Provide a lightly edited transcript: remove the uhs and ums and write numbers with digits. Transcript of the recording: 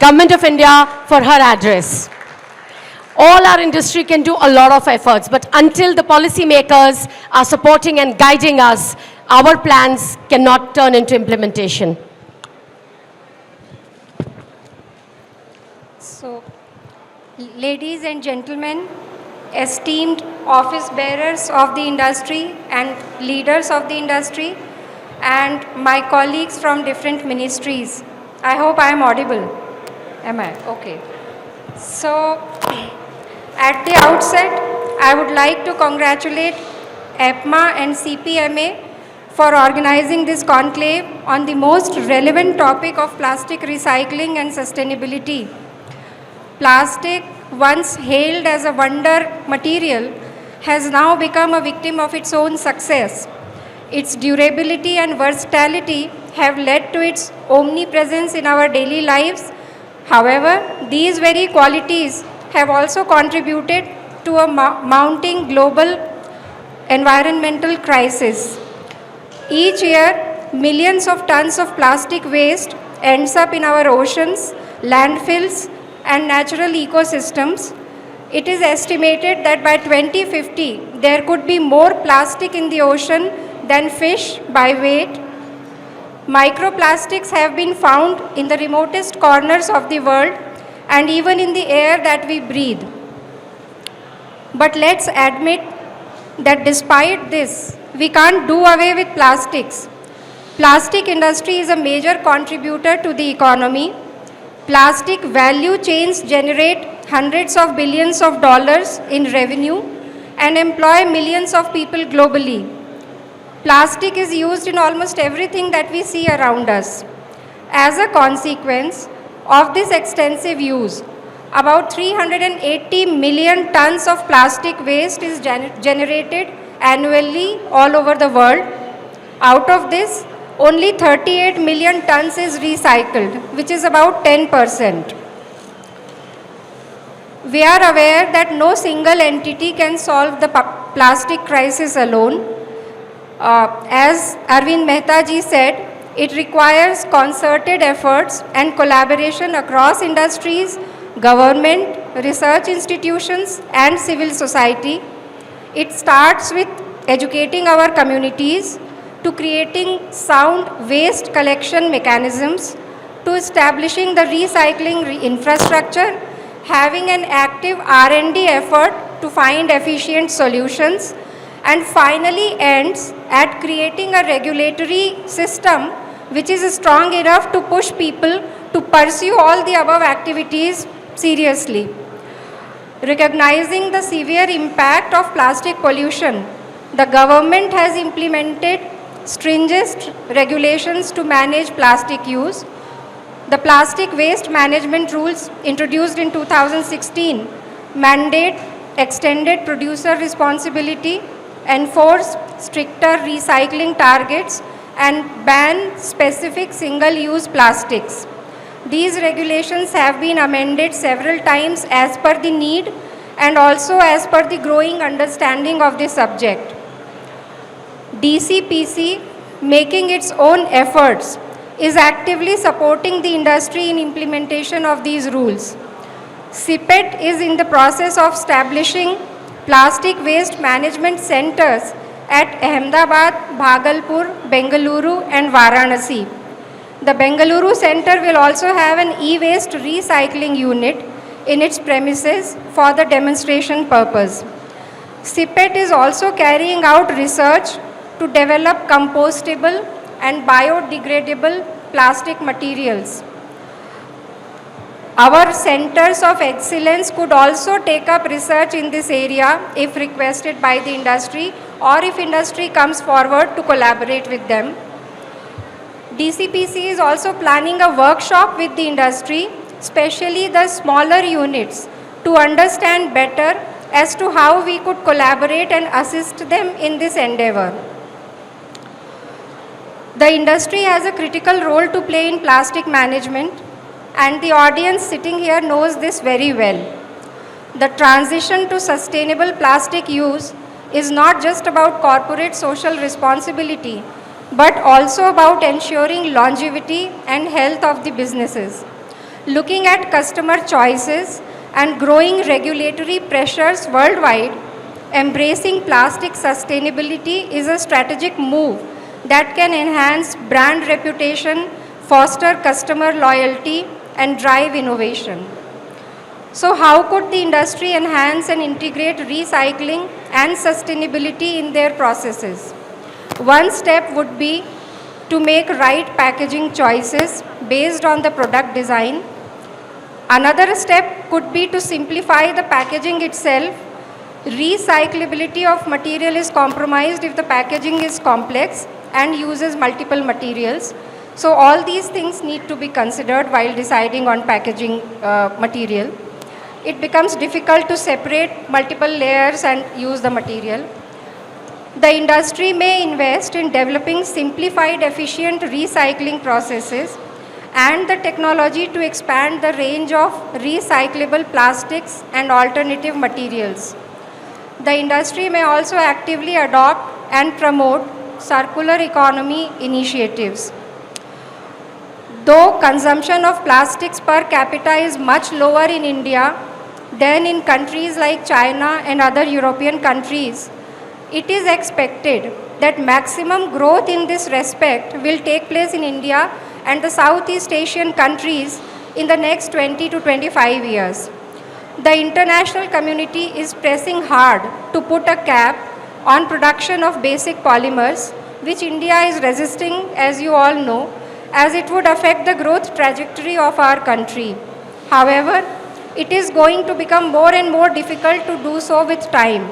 Government of India for her address. All our industry can do a lot of efforts, but until the policymakers are supporting and guiding us, our plans cannot turn into implementation. So, ladies and gentlemen, esteemed office bearers of the industry and leaders of the industry, and my colleagues from different ministries, I hope I am audible. Am I? Okay. So, at the outset, I would like to congratulate AIPMA and CPMA for organizing this conclave on the most relevant topic of plastic recycling and sustainability. Plastic, once hailed as a wonder material, has now become a victim of its own success. Its durability and versatility have led to its omnipresence in our daily lives. However, these very qualities have also contributed to a mounting global environmental crisis. Each year, millions of tons of plastic waste ends up in our oceans, landfills, and natural ecosystems. It is estimated that by 2050, there could be more plastic in the ocean than fish by weight. Microplastics have been found in the remotest corners of the world and even in the air that we breathe. But let's admit that despite this, we can't do away with plastics. Plastic industry is a major contributor to the economy. Plastic value chains generate hundreds of billions of dollars in revenue and employ millions of people globally. Plastic is used in almost everything that we see around us. As a consequence of this extensive use, about 380 million tons of plastic waste is generated annually all over the world. Out of this, only 38 million tons is recycled, which is about 10%. We are aware that no single entity can solve the plastic crisis alone. As Arvind Mehta ji said, it requires concerted efforts and collaboration across industries, government, research institutions, and civil society. It starts with educating our communities, to creating sound waste collection mechanisms, to establishing the recycling infrastructure, having an active R&D effort to find efficient solutions, and finally ends at creating a regulatory system which is strong enough to push people to pursue all the above activities seriously. Recognizing the severe impact of plastic pollution, the government has implemented stringent regulations to manage plastic use. The plastic waste management rules introduced in 2016 mandate extended producer responsibility, enforce stricter recycling targets, and ban specific single-use plastics. These regulations have been amended several times as per the need and also as per the growing understanding of the subject. DCPC, making its own efforts, is actively supporting the industry in implementation of these rules. CPET is in the process of establishing plastic waste management centers at Ahmedabad, Bhagalpur, Bengaluru, and Varanasi. The Bengaluru Center will also have an e-waste recycling unit in its premises for the demonstration purpose. CPET is also carrying out research to develop compostable and biodegradable plastic materials. Our centers of excellence could also take up research in this area if requested by the industry or if industry comes forward to collaborate with them. DCPC is also planning a workshop with the industry, especially the smaller units, to understand better as to how we could collaborate and assist them in this endeavor. The industry has a critical role to play in plastic management, and the audience sitting here knows this very well. The transition to sustainable plastic use is not just about corporate social responsibility, but also about ensuring longevity and health of the businesses. Looking at customer choices and growing regulatory pressures worldwide, embracing plastic sustainability is a strategic move that can enhance brand reputation, foster customer loyalty, and drive innovation. So, how could the industry enhance and integrate recycling and sustainability in their processes? One step would be to make right packaging choices based on the product design. Another step could be to simplify the packaging itself. Recyclability of material is compromised if the packaging is complex and uses multiple materials. So all these things need to be considered while deciding on packaging material. It becomes difficult to separate multiple layers and use the material. The industry may invest in developing simplified, efficient recycling processes and the technology to expand the range of recyclable plastics and alternative materials. The industry may also actively adopt and promote circular economy initiatives. Though consumption of plastics per capita is much lower in India than in countries like China and other European countries, it is expected that maximum growth in this respect will take place in India and the Southeast Asian countries in the next 20 to 25 years. The international community is pressing hard to put a cap on production of basic polymers, which India is resisting, as you all know, as it would affect the growth trajectory of our country. However, it is going to become more and more difficult to do so with time.